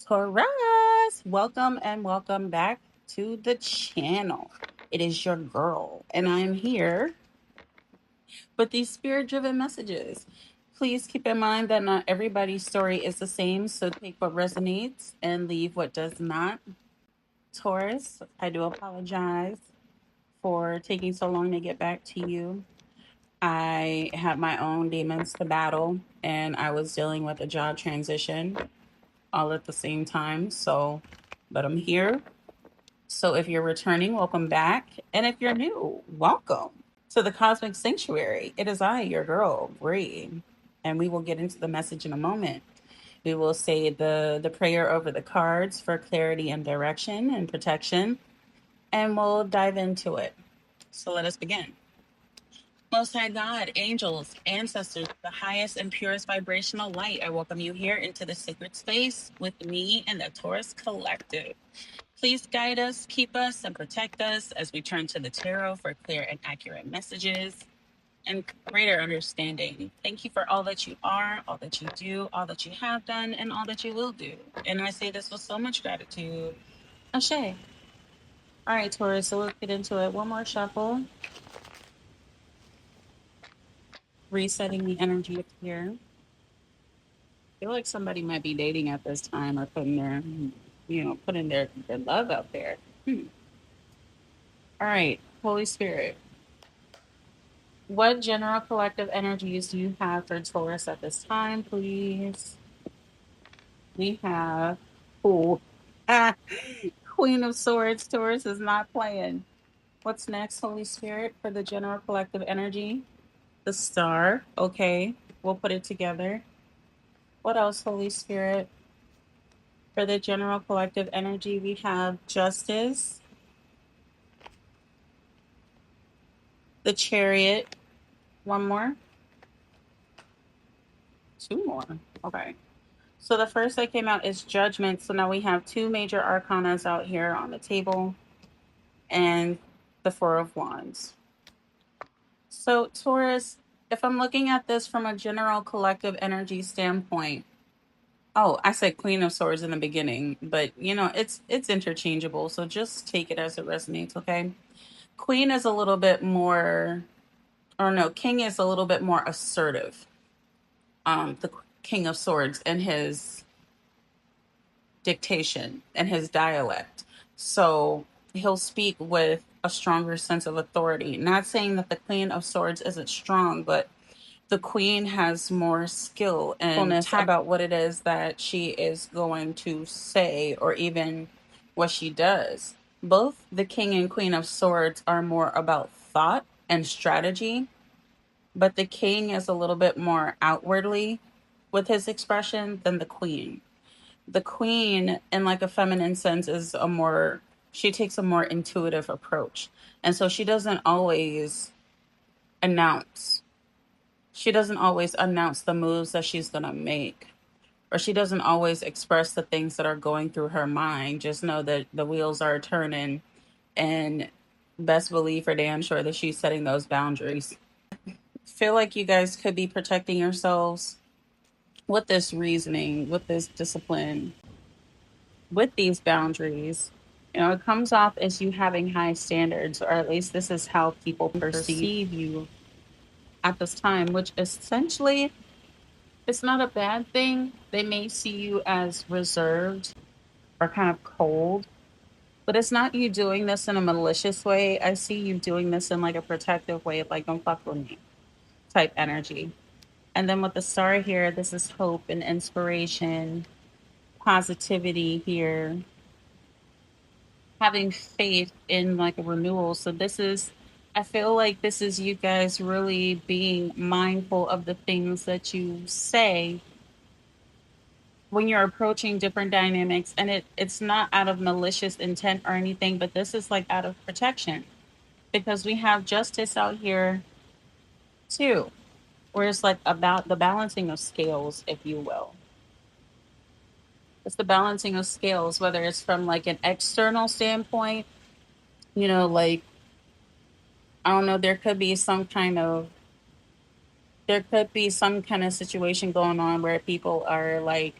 Taurus, welcome and welcome back to the channel. It is your girl, and I'm here with these spirit driven messages. Please keep in mind that not everybody's story is the same, so take what resonates and leave what does not. Taurus, I do apologize for taking so long to get back to you. I had my own demons to battle, and I was dealing with a job transition all at the same time. But I'm here. So if you're returning, welcome back. And if you're new, welcome to the Cosmic Sanctuary. It is I, your girl, Bree. And we will get into the message in a moment. We will say the prayer over the cards for clarity and direction and protection. And we'll dive into it. So let us begin. Most High God, angels, ancestors, the highest and purest vibrational light, I welcome you here into the sacred space with me and the Taurus Collective. Please guide us, keep us, and protect us as we turn to the tarot for clear and accurate messages and greater understanding. Thank you for all that you are, all that you do, all that you have done, and all that you will do. And I say this with so much gratitude. Ashe. All right, Taurus, so let's get into it. One more shuffle, resetting the energy up here. I feel like somebody might be dating at this time or putting their love out there. All right, Holy Spirit. What general collective energies do you have for Taurus at this time, please? We have Ooh. Ah, Queen of Swords. Taurus is not playing. What's next, Holy Spirit, for the general collective energy? The Star. Okay, we'll put it together. What else, Holy Spirit? For the general collective energy, we have Justice, the Chariot. One more. Two more. Okay. So the first that came out is Judgment. So now we have two major arcanas out here on the table and the Four of Wands. So Taurus, if I'm looking at this from a general collective energy standpoint, oh, I said Queen of Swords in the beginning, but it's interchangeable. So just take it as it resonates, okay? Queen is a little bit more, or no, King is a little bit more assertive. The King of Swords and his dictation and his dialect. So he'll speak with a stronger sense of authority. Not saying that the Queen of Swords isn't strong, but the Queen has more skill and tact about what it is that she is going to say or even what she does. Both the King and Queen of Swords are more about thought and strategy, but the King is a little bit more outwardly with his expression than the Queen. The Queen, in like a feminine sense, is she takes a more intuitive approach. And so she doesn't always announce. She doesn't always announce the moves that she's going to make. Or she doesn't always express the things that are going through her mind. Just know that the wheels are turning, and best believe for damn sure that she's setting those boundaries. Feel like you guys could be protecting yourselves with this reasoning, with this discipline, with these boundaries. It comes off as you having high standards, or at least this is how people perceive you at this time, which essentially it's not a bad thing. They may see you as reserved or kind of cold, but it's not you doing this in a malicious way. I see you doing this in like a protective way, like don't fuck with me type energy. And then with the star here, this is hope and inspiration, positivity here, having faith in like a renewal. So I feel like this is you guys really being mindful of the things that you say when you're approaching different dynamics. And it's not out of malicious intent or anything, but this is like out of protection because we have justice out here too, where it's like about the balancing of scales, if you will. It's the balancing of scales, whether it's from like an external standpoint, like I don't know, there could be some kind of situation going on where people are like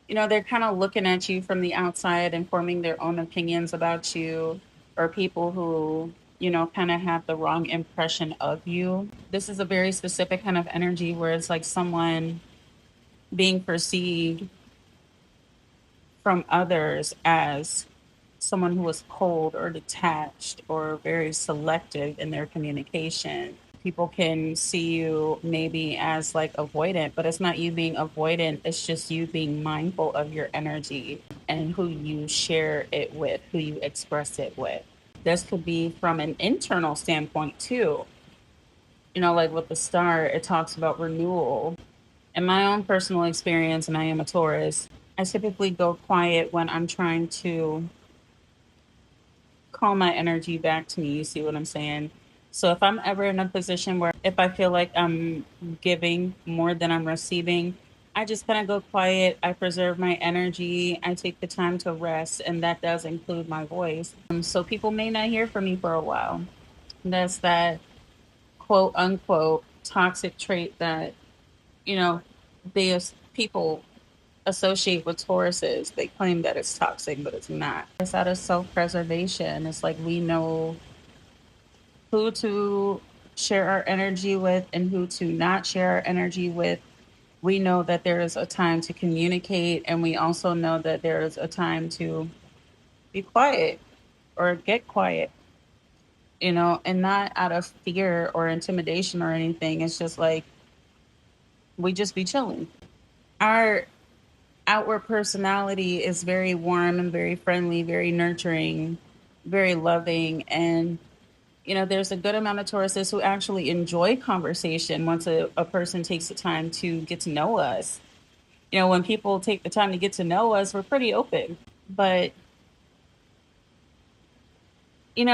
They're kind of looking at you from the outside and forming their own opinions about you, or people who, kind of have the wrong impression of you. This is a very specific kind of energy where it's like someone being perceived from others as someone who is cold or detached or very selective in their communication. People can see you maybe as like avoidant, but it's not you being avoidant, it's just you being mindful of your energy and who you share it with, who you express it with. This could be from an internal standpoint too. Like with the star, it talks about renewal. In my own personal experience, and I am a Taurus, I typically go quiet when I'm trying to call my energy back to me. You see what I'm saying? So if I'm ever in a position where if I feel like I'm giving more than I'm receiving, I just kind of go quiet. I preserve my energy. I take the time to rest, and that does include my voice. So people may not hear from me for a while. That's that quote unquote toxic trait that, you know, people associate with Tauruses. They claim that it's toxic, but it's not. It's out of self preservation. It's like we know who to share our energy with and who to not share our energy with. We know that there is a time to communicate, and we also know that there is a time to be quiet or get quiet, and not out of fear or intimidation or anything. It's just like we just be chilling. Our outward personality is very warm and very friendly, very nurturing, very loving. And, there's a good amount of Tauruses who actually enjoy conversation once a person takes the time to get to know us. When people take the time to get to know us, we're pretty open. But,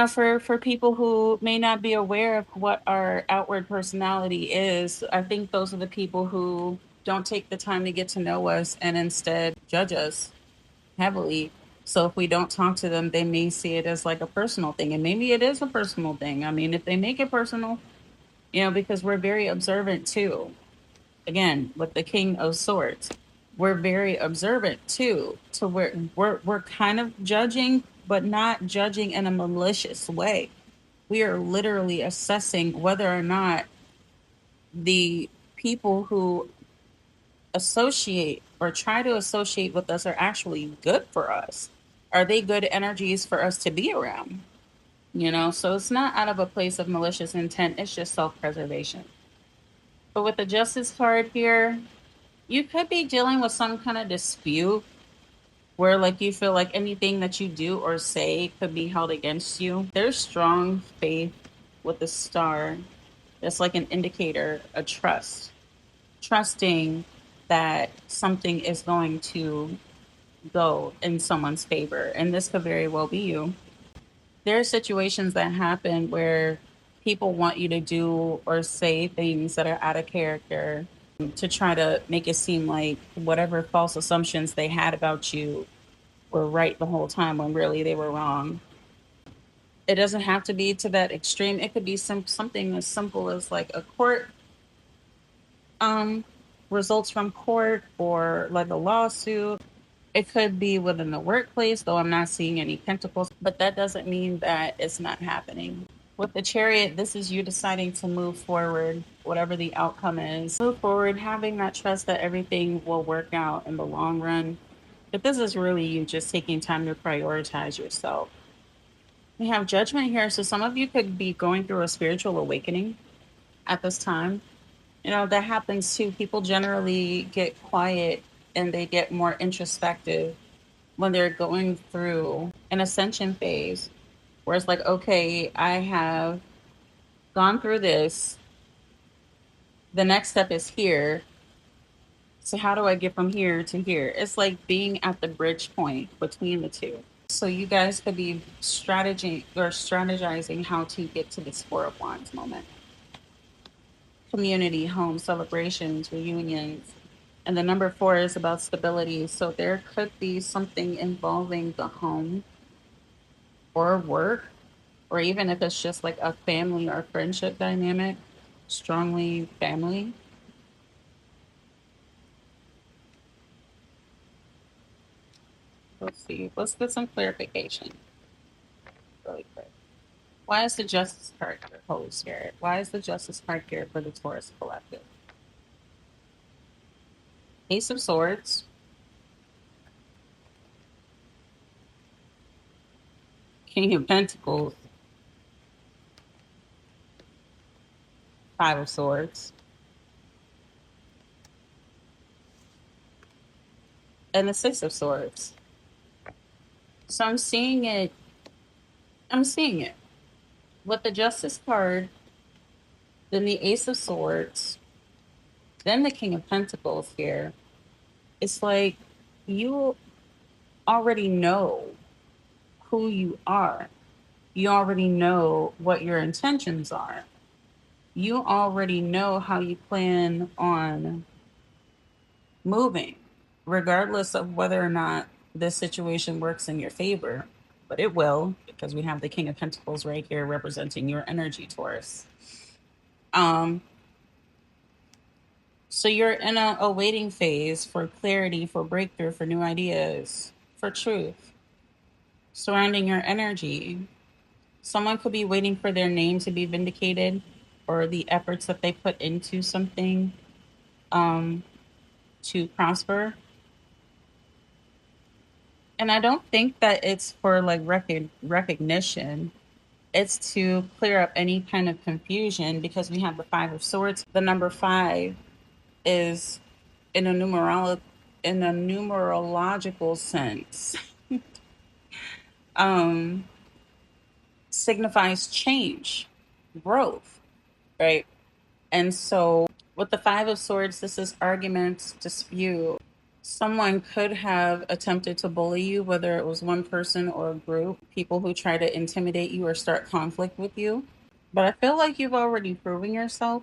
for people who may not be aware of what our outward personality is, I think those are the people who don't take the time to get to know us and instead judge us heavily. So if we don't talk to them, they may see it as like a personal thing. And maybe it is a personal thing. I mean, if they make it personal, because we're very observant too. Again, with the King of Swords, we're very observant too, to where we're kind of judging, but not judging in a malicious way. We are literally assessing whether or not the people who associate or try to associate with us are actually good for us. Are they good energies for us to be around? So it's not out of a place of malicious intent, it's just self preservation. But with the justice card here, you could be dealing with some kind of dispute where, like, you feel like anything that you do or say could be held against you. There's strong faith with the star. That's like an indicator, a trust, trusting that something is going to go in someone's favor. And this could very well be you. There are situations that happen where people want you to do or say things that are out of character to try to make it seem like whatever false assumptions they had about you were right the whole time when really they were wrong. It doesn't have to be to that extreme. It could be something as simple as like a court um results from court, or like a lawsuit. It could be within the workplace, though I'm not seeing any pentacles, but that doesn't mean that it's not happening. With the chariot, this is you deciding to move forward, whatever the outcome is. Move forward, having that trust that everything will work out in the long run. But this is really you just taking time to prioritize yourself. We have judgment here, so some of you could be going through a spiritual awakening at this time. That happens too. People generally get quiet and they get more introspective when they're going through an ascension phase, where it's like, okay, I have gone through this. The next step is here. So how do I get from here to here? It's like being at the bridge point between the two. So you guys could be strategizing how to get to this Four of Wands moment. Community, home, celebrations, reunions. And the number 4 is about stability. So there could be something involving the home or work, or even if it's just like a family or friendship dynamic, strongly family. Let's see. Let's get some clarification really quick. Why is the Justice card here, Holy Spirit? Why is the Justice card here for the Taurus collective? Ace of Swords, King of Pentacles, Five of Swords, and the Six of Swords. So I'm seeing it. I'm seeing it. With the Justice card, then the Ace of Swords, then the King of Pentacles here. It's like you already know who you are. You already know what your intentions are. You already know how you plan on moving, regardless of whether or not this situation works in your favor. But it will, because we have the King of Pentacles right here representing your energy, Taurus. Um, so you're in a waiting phase for clarity, for breakthrough, for new ideas, for truth surrounding your energy. Someone could be waiting for their name to be vindicated or the efforts that they put into something um, to prosper. And I don't think that it's for like recognition. It's to clear up any kind of confusion because we have the Five of Swords. The number five is in a numerological sense um, signifies change, growth, right? And so with the Five of Swords, this is arguments, dispute. Someone could have attempted to bully you, whether it was one person or a group, people who try to intimidate you or start conflict with you. But I feel like you've already proven yourself.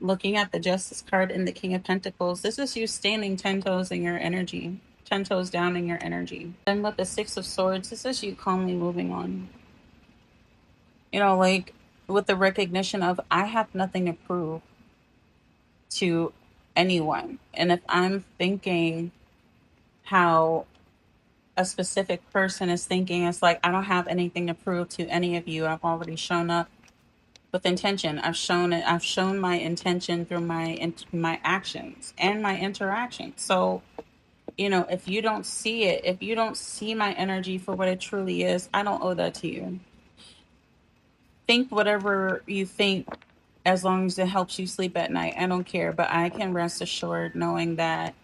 Looking at the Justice card and the King of Pentacles, this is you standing 10 toes in your energy, 10 toes down in your energy. Then with the Six of Swords, this is you calmly moving on. You know, like with the recognition of, I have nothing to prove to anyone. And if I'm thinking how a specific person is thinking, it's like, I don't have anything to prove to any of you. I've already shown up with intention. I've shown it. I've shown my intention through my actions and my interactions. So, you know, if you don't see it, if you don't see my energy for what it truly is, I don't owe that to you. Think whatever you think, as long as it helps you sleep at night. I don't care, but I can rest assured knowing that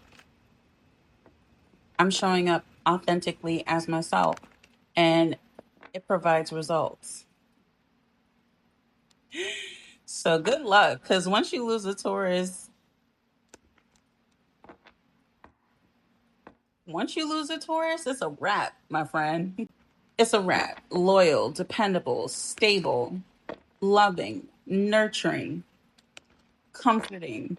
I'm showing up authentically as myself and it provides results. So good luck, because once you lose a Taurus, it's a wrap, my friend. It's a wrap. Loyal, dependable, stable, loving, nurturing, comforting.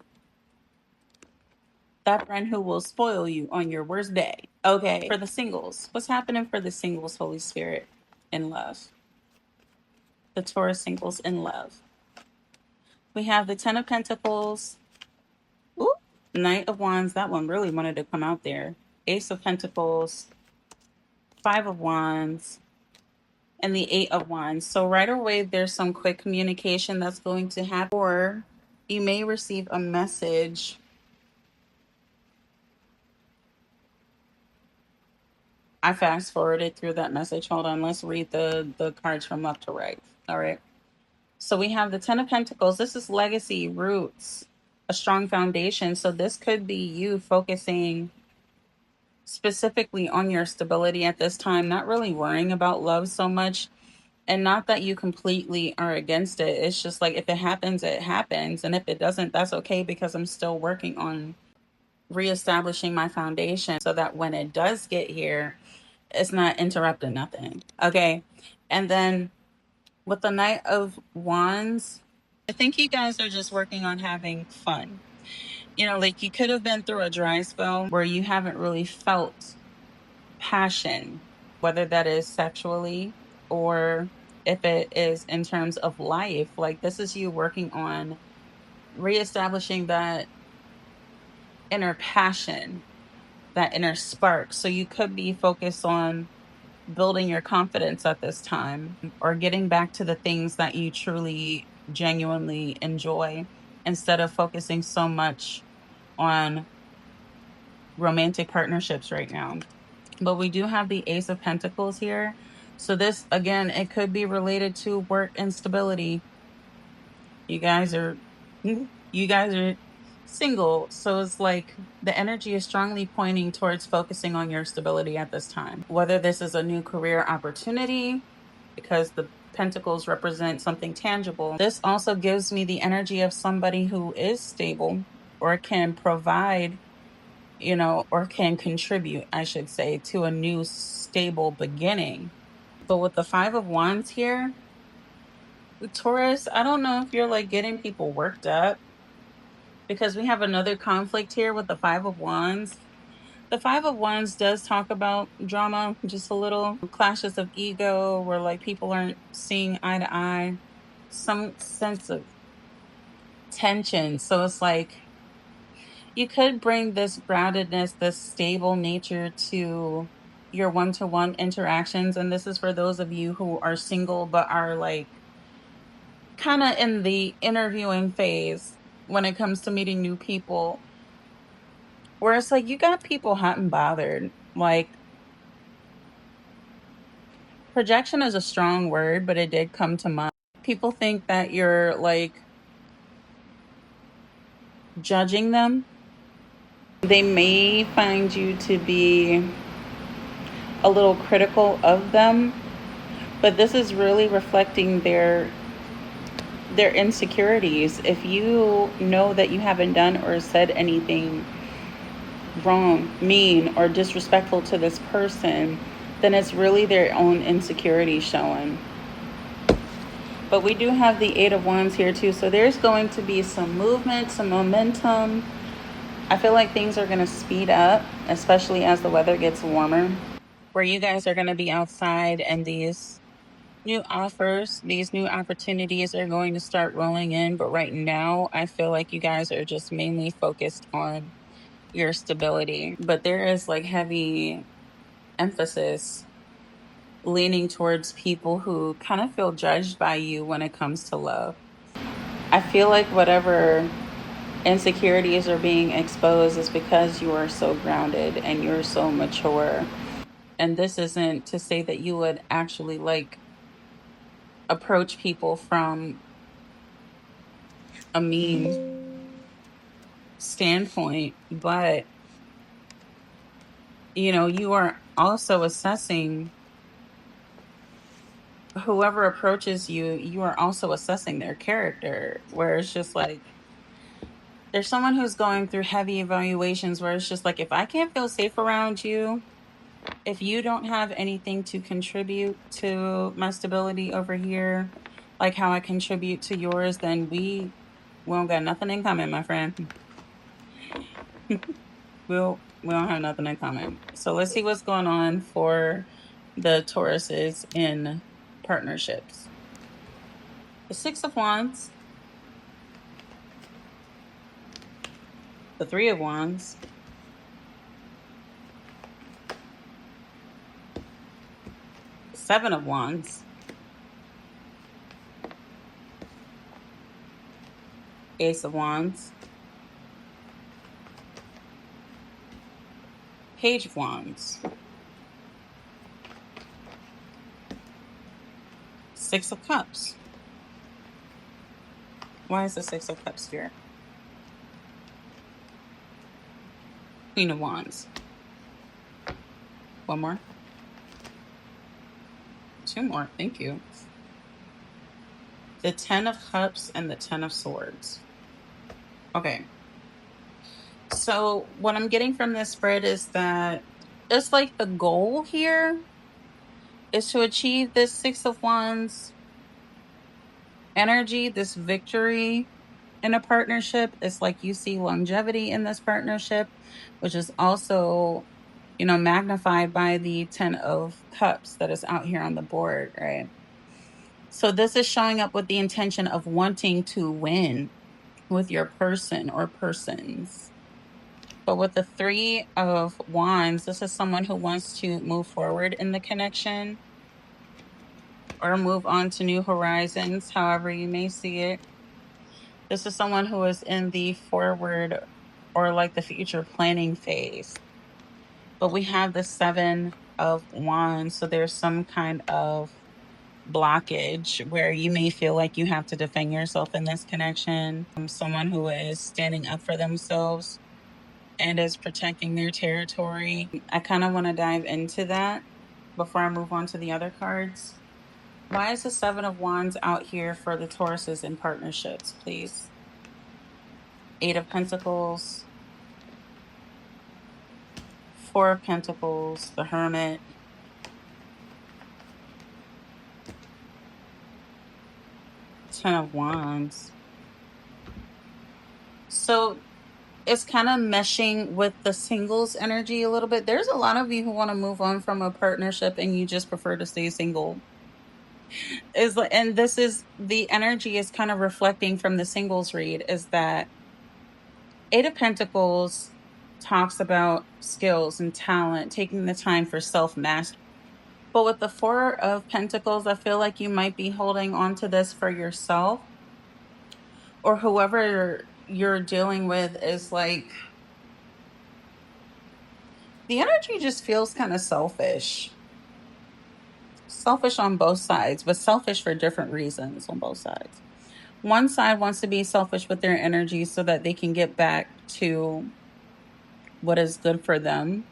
That friend who will spoil you on your worst day. Okay. For the singles, what's happening for the singles, Holy Spirit, in love? The Taurus singles in love. We have the Ten of Pentacles. Ooh, Knight of Wands. That one really wanted to come out there. Ace of Pentacles. Five of Wands. And the Eight of Wands. So right away, there's some quick communication that's going to happen. Or you may receive a message. I fast forwarded through that message. Hold on. Let's read the cards from left to right. All right. So we have the Ten of Pentacles. This is legacy, roots, a strong foundation. So this could be you focusing specifically on your stability at this time, not really worrying about love so much. And not that you completely are against it. It's just like, if it happens, it happens. And if it doesn't, that's okay, because I'm still working on reestablishing my foundation so that when it does get here, it's not interrupting nothing. Okay. And then with the Knight of Wands, I think you guys are just working on having fun. You know, like you could have been through a dry spell where you haven't really felt passion, whether that is sexually or if it is in terms of life. Like, this is you working on reestablishing that inner passion that inner spark. So you could be focused on building your confidence at this time or getting back to the things that you truly genuinely enjoy instead of focusing so much on romantic partnerships right now. But we do have the Ace of Pentacles here. So this again, it could be related to work instability. You guys are you guys are single, so it's like the energy is strongly pointing towards focusing on your stability at this time. Whether this is a new career opportunity because the pentacles represent something tangible. This also gives me the energy of somebody who is stable or can provide, or can contribute, I should say, to a new stable beginning. But with the 5 of Wands here, Taurus, I don't know if you're like getting people worked up because we have another conflict here with the 5 of Wands. The 5 of Wands does talk about drama, just a little clashes of ego where like people aren't seeing eye to eye, some sense of tension. So it's like you could bring this groundedness, this stable nature to your one-to-one interactions. And this is for those of you who are single but are like kind of in the interviewing phase when it comes to meeting new people, where it's like you got people hot and bothered. Like, projection is a strong word, but it did come to mind. People think that you're like judging them. They may find you to be a little critical of them, but this is really reflecting their insecurities. If you know that you haven't done or said anything wrong, mean, or disrespectful to this person, then it's really their own insecurity showing. But we do have the 8 of Wands here too, so there's going to be some movement, some momentum. I feel like things are going to speed up, especially as the weather gets warmer, where you guys are going to be outside and these new offers, these new opportunities are going to start rolling in. But right now, I feel like you guys are just mainly focused on your stability. But there is like heavy emphasis leaning towards people who kind of feel judged by you when it comes to love. I feel like whatever insecurities are being exposed is because you are so grounded and you're so mature. And this isn't to say that you would actually like approach people from a mean standpoint, but you are also assessing whoever approaches you, you are also assessing their character, where it's just like there's someone who's going through heavy evaluations where it's just like, if I can't feel safe around you, if you don't have anything to contribute to my stability over here, like how I contribute to yours, then we don't got nothing in common, my friend. We don't have nothing in common. So let's see what's going on for the Tauruses in partnerships. The 6 of Wands, the 3 of Wands, the 7 of Wands, Ace of Wands, Page of Wands, 6 of Cups. Why is the 6 of Cups here? Queen of Wands. One more. Two more. Thank you. The 10 of Cups and the 10 of Swords. Okay. So what I'm getting from this spread is that it's like the goal here is to achieve this 6 of Wands energy, this victory in a partnership. It's like you see longevity in this partnership, which is also, magnified by the 10 of Cups that is out here on the board, right? So this is showing up with the intention of wanting to win with your person or persons. But with the Three of Wands, this is someone who wants to move forward in the connection or move on to new horizons, however you may see it. This is someone who is in the forward or like the future planning phase. But we have the Seven of Wands. So there's some kind of blockage where you may feel like you have to defend yourself in this connection. Someone who is standing up for themselves and is protecting their territory. I kind of want to dive into that before I move on to the other cards. Why is the Seven of Wands out here for the Tauruses in partnerships, please? Eight of Pentacles, Four of Pentacles, the Hermit, Ten of Wands. So it's kind of meshing with the singles energy a little bit. There's a lot of you who want to move on from a partnership and you just prefer to stay single. And this is the energy is kind of reflecting from the singles read is that Eight of Pentacles talks about skills and talent, taking the time for self-mastery. But with the Four of Pentacles, I feel like you might be holding on to this for yourself, or whoever you're dealing with is like, the energy just feels kind of selfish. Selfish on both sides, but selfish for different reasons on both sides. One side wants to be selfish with their energy so that they can get back to what is good for them,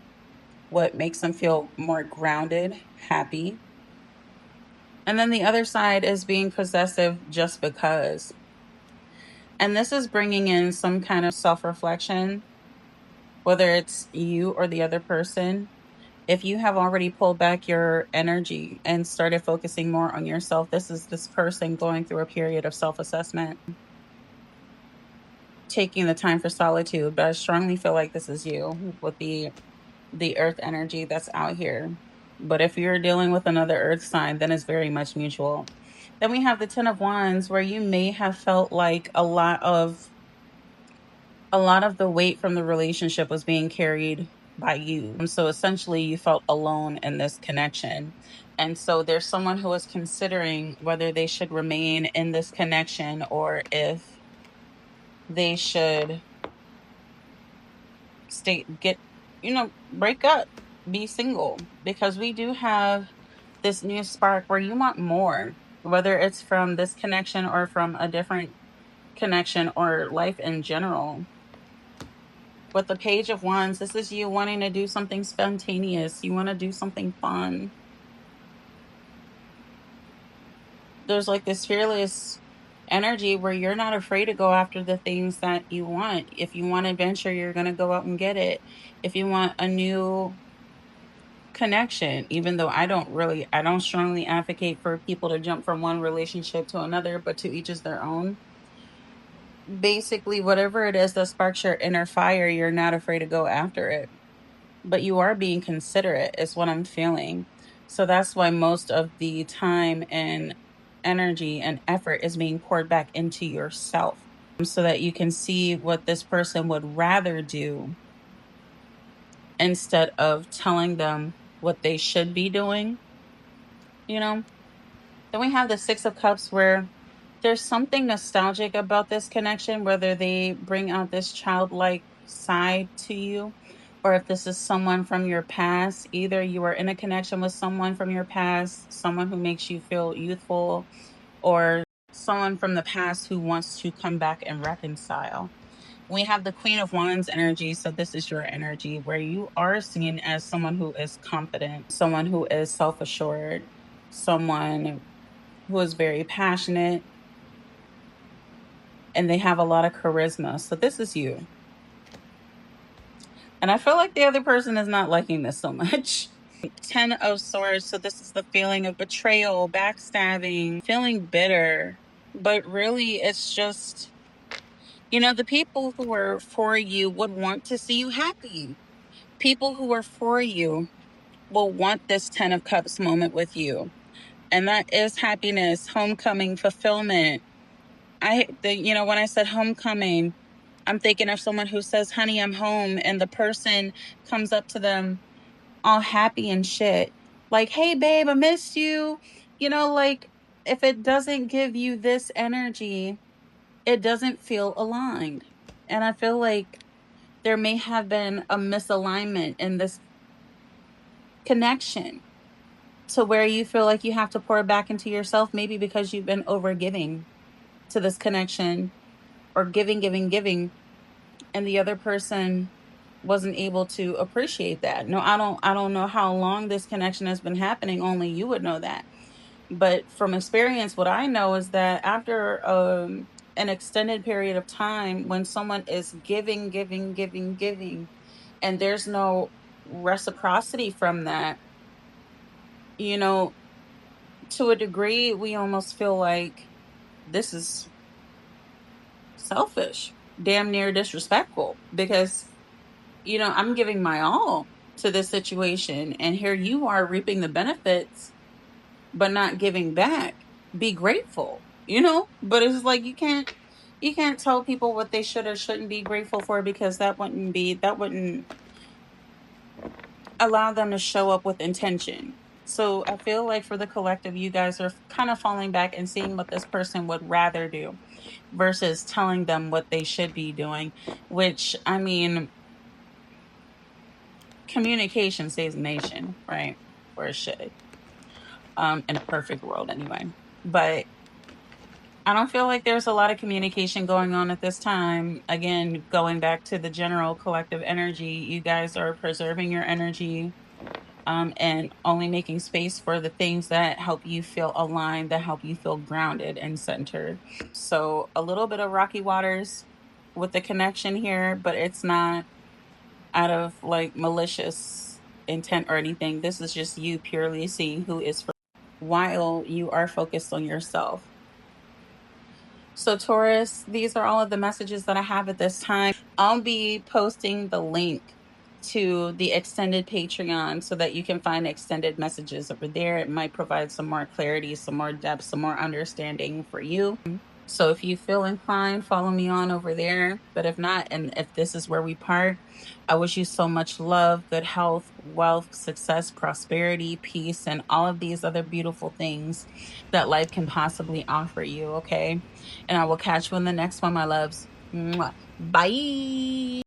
what makes them feel more grounded, happy. And then the other side is being possessive just because. And this is bringing in some kind of self reflection, whether it's you or the other person. If you have already pulled back your energy and started focusing more on yourself, this is this person going through a period of self assessment, taking the time for solitude. But I strongly feel like this is you with the earth energy that's out here. But if you're dealing with another earth sign, then it's very much mutual. Then we have the Ten of Wands, where you may have felt like a lot of the weight from the relationship was being carried by you. So essentially you felt alone in this connection. And so there's someone who is considering whether they should remain in this connection or if they should break up, be single, because we do have this new spark where you want more, whether it's from this connection or from a different connection or life in general. With the Page of Wands, this is you wanting to do something spontaneous. You want to do something fun. There's like this fearless energy where you're not afraid to go after the things that you want. If you want adventure, you're going to go out and get it. If you want a new connection, even though I don't strongly advocate for people to jump from one relationship to another, but to each is their own. Basically, whatever it is that sparks your inner fire, you're not afraid to go after it. But you are being considerate, is what I'm feeling. So that's why most of the time and energy and effort is being poured back into yourself so that you can see what this person would rather do instead of telling them what they should be doing, you know? Then we have the Six of Cups where there's something nostalgic about this connection, whether they bring out this childlike side to you, or if this is someone from your past. Either you are in a connection with someone from your past, someone who makes you feel youthful, or someone from the past who wants to come back and reconcile. We have the Queen of Wands energy. So this is your energy where you are seen as someone who is confident, someone who is self assured, someone who is very passionate, and they have a lot of charisma. So this is you. And I feel like the other person is not liking this so much. Ten of Swords. So this is the feeling of betrayal, backstabbing, feeling bitter. But really, it's just, the people who are for you would want to see you happy. People who are for you will want this Ten of Cups moment with you. And that is happiness, homecoming, fulfillment. When I said homecoming, I'm thinking of someone who says, honey, I'm home, and the person comes up to them all happy and shit. Like, hey, babe, I missed you. Like, if it doesn't give you this energy, it doesn't feel aligned. And I feel like there may have been a misalignment in this connection to where you feel like you have to pour back into yourself, maybe because you've been over giving to this connection, or giving, giving, giving, and the other person wasn't able to appreciate that. No, I don't know how long this connection has been happening. Only you would know that. But from experience, what I know is that after an extended period of time, when someone is giving, giving, giving, giving, and there's no reciprocity from that, you know, to a degree, we almost feel like this is selfish, damn near disrespectful, because, I'm giving my all to this situation, and here you are reaping the benefits, but not giving back. Be grateful, but it's like you can't tell people what they should or shouldn't be grateful for, because that wouldn't allow them to show up with intention. So I feel like for the collective, you guys are kind of falling back and seeing what this person would rather do versus telling them what they should be doing, which, I mean, communication saves a nation, right? Or it should, in a perfect world anyway. But I don't feel like there's a lot of communication going on at this time. Again, going back to the general collective energy, you guys are preserving your energy, and only making space for the things that help you feel aligned, that help you feel grounded and centered. So a little bit of rocky waters with the connection here, but it's not out of like malicious intent or anything. This is just you purely seeing who is for while you are focused on yourself. So, Taurus, these are all of the messages that I have at this time. I'll be posting the link to the extended Patreon so that you can find extended messages over there. It might provide some more clarity, some more depth, some more understanding for you. So if you feel inclined, follow me on over there. But if not, and if this is where we part, I wish you so much love, good health, wealth, success, prosperity, peace, and all of these other beautiful things that life can possibly offer you. Okay. And I will catch you in the next one, my loves. Mwah. Bye.